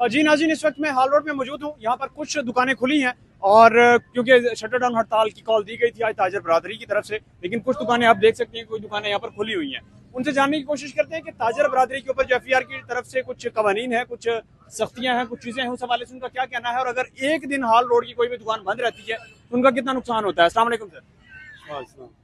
जी नाज़रीन, इस वक्त मैं हाल रोड में मौजूद हूँ। यहाँ पर कुछ दुकानें खुली हैं और क्योंकि शटर डाउन हड़ताल की कॉल दी गई थी आज ताजर बरादरी की तरफ से, लेकिन कुछ दुकानें आप देख सकते हैं, कोई दुकानें यहाँ पर खुली हुई हैं। उनसे जानने की कोशिश करते हैं कि ताजर बरादरी के ऊपर जो FIR की तरफ से कुछ कवानीन है, कुछ सख्तियाँ हैं, कुछ चीज़ें हैं, उस हवाले से उनका क्या कहना है और अगर एक दिन हाल रोड की कोई भी दुकान बंद रहती है तो उनका कितना नुकसान होता है। अस्सलाम वालेकुम सर,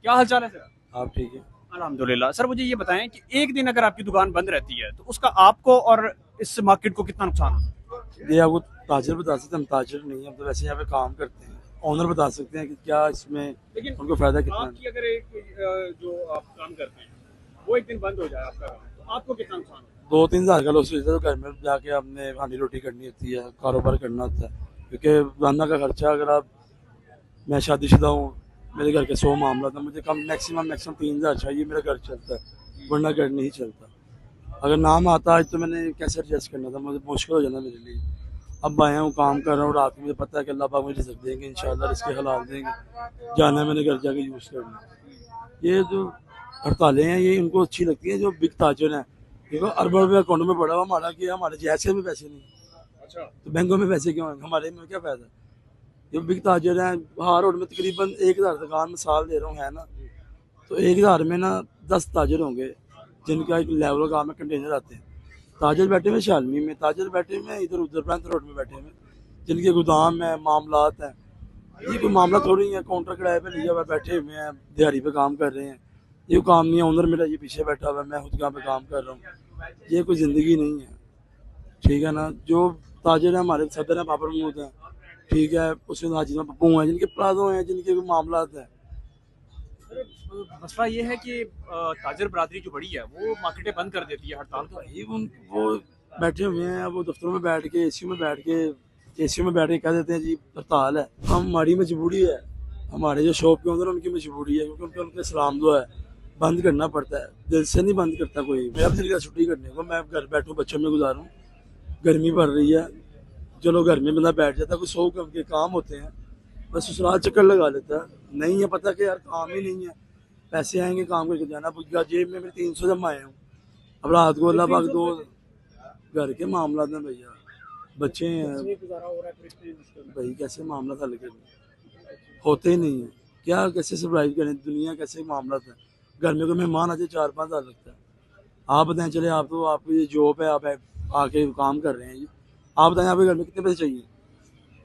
क्या हाल चाल है सर? आप ठीक है। अल्हम्दुलिल्लाह। सर मुझे ये बताएं कि एक दिन अगर आपकी दुकान बंद रहती है तो उसका आपको और इस मार्केट को कितना नुकसान होता है? ये आपको ताजर बता सकते हैं, हम ताजर नहीं, हम तो वैसे यहाँ पे काम करते हैं। ऑनर बता सकते हैं कि क्या इसमें लेकिन उनको फायदा कितना है। आपकी अगर एक जो आप काम करते हैं वो एक दिन बंद हो जाए आपका काम, तो आपको कितना नुकसान होता है? 2-3 हज़ार का लॉस होता है, तो घर में जाके आपने हांडी रोटी करनी होती है, कारोबार करना होता है। क्योंकि राना का खर्चा, अगर आप, मैं शादीशुदा हूँ, मेरे घर के 100 मामला था, मुझे कम मैक्सिमम 3 हज़ार चाहिए, मेरा घर चलता है, वरना घर नहीं चलता। अगर नाम आता आज तो मैंने कैसे एडजस्ट करना था, मुझे मुश्किल हो जाना मेरे लिए। अब आया हूँ, काम कर रहा हूँ, रात में मुझे पता है कि अल्लाह पाक मुझे रिज़्क देंगे इंशाल्लाह, इसके हलाल देंगे, जाना है मैंने घर जाके यूज़ करना। ये जो हड़तालें हैं ये इनको अच्छी लगती है, जो बिग ताजर हैं, देखो अरबों रुपये अकाउंट में पड़ा हुआ हमारा, कि हमारे जैसे में पैसे नहीं, अच्छा, तो बैंकों में पैसे क्यों हैं, हमारे में क्या फ़ायदा। जो बिग ताजर हैं हार रोड में तकरीबन 1 हज़ार दुकान, मिसाल दे रहा हूँ, है ना, तो 1 हज़ार में ना 10 ताजर होंगे जिनका एक लेवल का में कंटेनर आते हैं। ताजर बैठे हुए शालमी में, ताजर बैठे हुए इधर उधर प्रांत रोड में बैठे हुए, जिनके गोदाम है, मामलात हैं। ये कोई मामला थोड़ी है, काउंटर किराए पे लिया हुआ बैठे हुए हैं, दिहाड़ी पे काम कर रहे हैं। ये काम नहीं है, ओनर मेरा ये पीछे बैठा हुआ है, मैं खुद यहाँ पे काम कर रहा हूँ। ये कोई ज़िंदगी नहीं है, ठीक है ना। जो ताजर है हमारे सदर हैं, बाबर महमूद हैं, ठीक है, उसके बाद हाजी पप्पू हैं, जिनके प्लाजो हैं, जिनके मामला हैं। मसला ये है कि ताजर बरादरी जो बड़ी है वो मार्केटें बंद कर देती है हड़ताल तो को। भाई वो बैठे हुए हैं, वो दफ्तरों में बैठ के, एसी में बैठ के कह देते हैं जी हड़ताल है। हमारी मजबूरी है, हमारे जो शॉप के ओनर उनकी मजबूरी है, क्योंकि उनके सलाम दुआ है, बंद करना पड़ता है, दिल से नहीं बंद करता कोई। मेरा भी दिल का छुट्टी करने को, मैं घर बैठूँ, बच्चों में गुजारूँ, गर्मी पड़ रही है, चलो घर में बंदा बैठ जाता है, कुछ 100 के काम होते हैं, बस ससुराल चक्कर लगा लेता है। नहीं है पता कि यार काम ही नहीं है, पैसे आएंगे काम करके जाना, जेब में मेरे 300 जमा आए हूँ। अब रात को अल्लाह पाक दो, घर के मामला में भैया, बच्चे हैं भाई, कैसे मामला हल करें, होते ही नहीं है। क्या कैसे सर्वाइव करें, दुनिया कैसे मामला है। घर में कोई मेहमान आ जाए 4-5 हज़ार लगता है। आप बताएं, चले आप तो, आपकी ये जॉब है, आप आके काम कर रहे हैं जी, आप बताएं आपके घर में कितने पैसे चाहिए।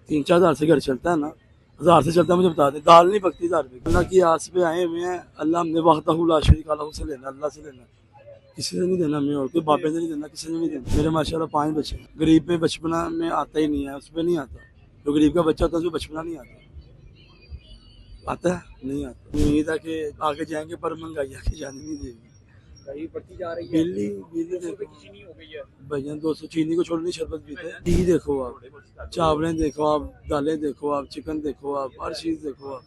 3-4 हज़ार से घर चलता है ना, 1,000 से चलता है, मुझे बता दें। दाल नहीं पकती 1,000 रुपये, अल्लाह की आस पे आए हुए हैं। अल्लाह हमने वाहदा शरीक अल्लाह से लेना, अल्लाह से लेना, किसी से नहीं देना, हमें और कोई बाबे से नहीं देना, किसी से नहीं देना। मेरे माशाल्लाह 5 बच्चे हैं। गरीब में बचपना में आता ही नहीं है, उस पर नहीं आता। जो गरीब का बच्चा होता है, जो बचपना नहीं आता, आता है नहीं आता। उम्मीद है कि आगे जाएंगे, पर महंगाई आगे जाने नहीं देगी, बढ़ती जा रही है। बिजली देखो भैया, 200 चीनी को छोड़ नहीं, शरबत पीते हैं। घी देखो आप, चावलें देखो आप, दालें देखो आप, चिकन देखो आप, हर चीज़ देखो आप,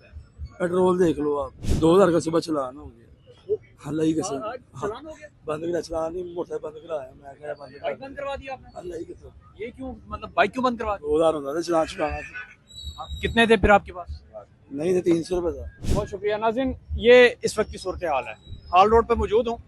पेट्रोल देख लो आप। 2,000 का सुबह चलान हो गया, अल्लाह ही कसम। हाँ, बंद करा चलान, नहीं मोटरसाइकिल बंद कराया, मैं क्या बंद करवा दिया आपने? अल्लाह ही कसम। ये क्यों, मतलब बाइक क्यों बंद करवा दी? 2,000 होता था चलान चलाना, कितने थे फिर आपके पास? नहीं थे, 300 रुपये था। बहुत शुक्रिया नाज़रीन, ये इस वक्त की सूरत हाल है। हाल रोड पर मौजूद हूँ।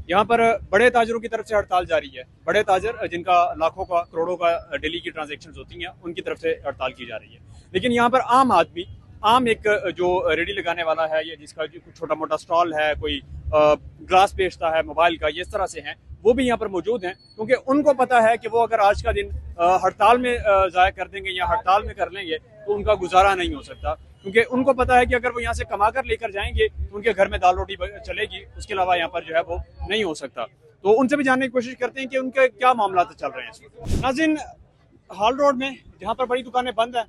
यहाँ पर बड़े ताजरों की तरफ से हड़ताल जारी है। बड़े ताजर जिनका लाखों का, करोड़ों का डेली की ट्रांजैक्शंस होती हैं, उनकी तरफ से हड़ताल की जा रही है। लेकिन यहाँ पर आम आदमी, आम एक जो रेडी लगाने वाला है या जिसका जो छोटा मोटा स्टॉल है, कोई ग्लास बेचता है मोबाइल का, ये इस तरह से हैं, वो भी यहाँ पर मौजूद हैं, क्योंकि उनको पता है कि वो अगर आज का दिन हड़ताल में ज़ाया कर देंगे या हड़ताल में कर लेंगे तो उनका गुजारा नहीं हो सकता। क्योंकि उनको पता है कि अगर वो यहाँ से कमा कर लेकर जाएंगे तो उनके घर में दाल रोटी चलेगी, उसके अलावा यहाँ पर जो है वो नहीं हो सकता। तो उनसे भी जानने की कोशिश करते हैं कि उनके क्या मामला चल रहे हैं। नाज़रीन, हाल रोड में जहाँ पर बड़ी दुकानें बंद हैं,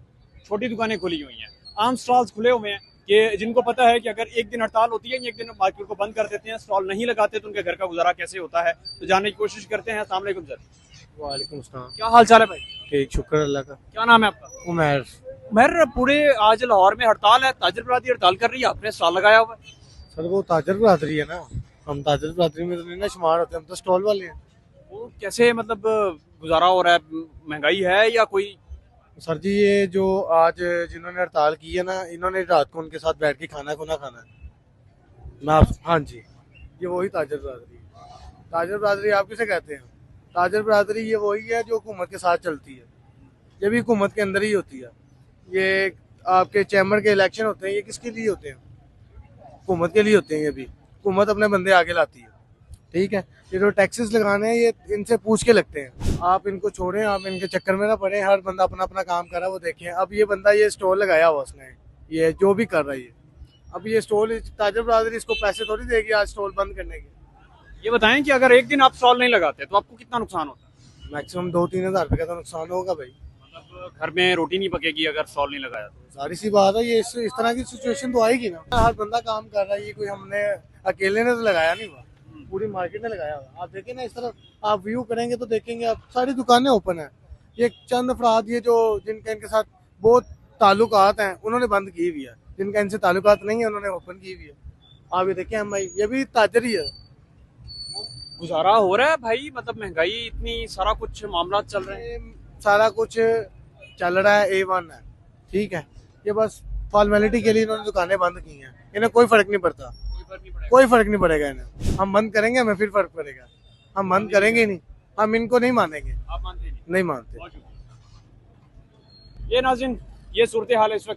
छोटी दुकानें खुली हुई हैं, आम स्टॉल्स खुले हुए हैं, कि जिनको पता है कि अगर एक दिन हड़ताल होती है, एक दिन मार्केट को बंद कर देते हैं, स्टॉल नहीं लगाते, तो उनके घर का गुजारा कैसे होता है। तो जानने की कोशिश करते हैं। अस्सलाम वालेकुम सर। वालेकुम सलाम। क्या हाल चाल है भाई? ठीक, शुक्र अल्लाह का। क्या नाम है आपका? उमर। मेहर, पूरे आज लाहौर में हड़ताल है, ताजर बरादरी हड़ताल कर रही है, आपने स्टॉल लगाया हुआ है। सर वो ताजर बरादरी है ना, हम ताजर बरादरी में तो नहीं ना शुमार होते, हम तो स्टॉल वाले हैं। वो कैसे, मतलब गुजारा हो रहा है, महंगाई है या कोई? सर जी ये जो आज जिन्होंने हड़ताल की है ना, इन्होंने रात को उनके साथ बैठ के खाना खुना खाना है। मैं आप, हाँ जी, ये वही ताजर बरादरी है। ताजर बरादरी आप किसे कहते हैं? ताजर बरादरी ये वही है जो हुकूमत के साथ चलती है, ये भी हुकूमत के अंदर ही होती है। ये आपके चैम्बर के इलेक्शन होते हैं, ये किसके लिए होते हैं? हुकूमत के लिए होते हैं। ये भी हुकूमत अपने बंदे आगे लाती है, ठीक है। ये जो टैक्सेस लगाने हैं ये इनसे पूछ के लगते हैं। आप इनको छोड़ें, आप इनके चक्कर में ना पड़े। हर बंदा अपना अपना काम कर रहा है, वो देखें। अब ये बंदा ये स्टॉल लगाया हुआ उसने, ये जो भी कर रहा है, अब ये स्टॉल ताजर बरादरी इसको पैसे थोड़ी देगी आज स्टॉल बंद करने के। ये बताएं कि अगर एक दिन आप स्टॉल नहीं लगाते तो आपको कितना नुकसान होता है? मैक्सिमम 2-3 हज़ार रुपये का तो नुकसान होगा भाई। मतलब घर में रोटी नहीं पकेगी अगर स्टॉल नहीं लगाया तो। सारी सी बात है, ये इस तरह की सिचुएशन तो आएगी ना। हर बंदा काम कर रहा है, ये कोई हमने अकेले ने तो लगाया नहीं हुआ, पूरी मार्केट ने लगाया हुआ। आप देखें ना, इस तरफ आप व्यू करेंगे तो देखेंगे आप सारी दुकानें ओपन है। ये चंद अफराद ये जो जिनका इनके साथ बहुत ताल्लुकात हैं उन्होंने बंद की हुई है, जिनका इनसे ताल्लुकात नहीं है उन्होंने ओपन की हुई है। आप ये देखें, हम ये भी ताजर ही है। गुजारा हो रहा है भाई? मतलब महंगाई इतनी, सारा कुछ मामला चल रहे हैं। सारा कुछ चल रहा है, A1 है, ठीक है। ये बस फॉर्मेलिटी के लिए इन्होंने दुकानें बंद की हैं, इन्हें कोई फर्क नहीं पड़ता, कोई फर्क नहीं पड़ेगा इन्हें। हम बंद करेंगे, हमें फिर फर्क पड़ेगा। हम बंद करेंगे ही नहीं, हम इनको नहीं मानेंगे। आप मानते नहीं मानते। ये नाज़रीन, ये सूरत हाल है इस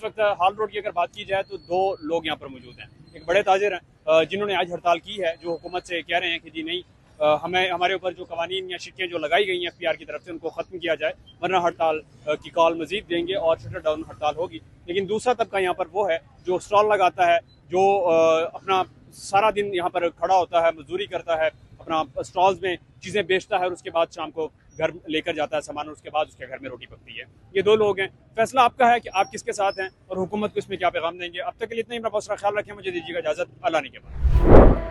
वक्त हाल रोड की अगर बात की जाए तो दो लोग यहाँ पर मौजूद हैं। एक बड़े ताजिर हैं जिन्होंने आज हड़ताल की है, जो हुकूमत से कह रहे हैं कि जी नहीं, हमें हमारे ऊपर जो कवानीन या शिक्कें जो लगाई गई हैं FPR की तरफ से उनको ख़त्म किया जाए, वरना हड़ताल की कॉल मजीद देंगे और शटर डाउन हड़ताल होगी। लेकिन दूसरा तबका यहाँ पर वो है जो स्टॉल लगाता है, जो अपना सारा दिन यहाँ पर खड़ा होता है, मजदूरी करता है, अपना स्टॉल्स में चीज़ें बेचता है और उसके बाद शाम को घर लेकर जाता है सामान और उसके बाद उसके घर में रोटी पकती है। ये दो लोग हैं, फैसला आपका है कि आप किसके साथ हैं और हुकूमत को इसमें क्या पैगाम देंगे। अब तक के लिए इतना ही। अपना बहुत सारा ख्याल रखें, मुझे दीजिएगा इजाज़त। अल्लाह ने के बाद।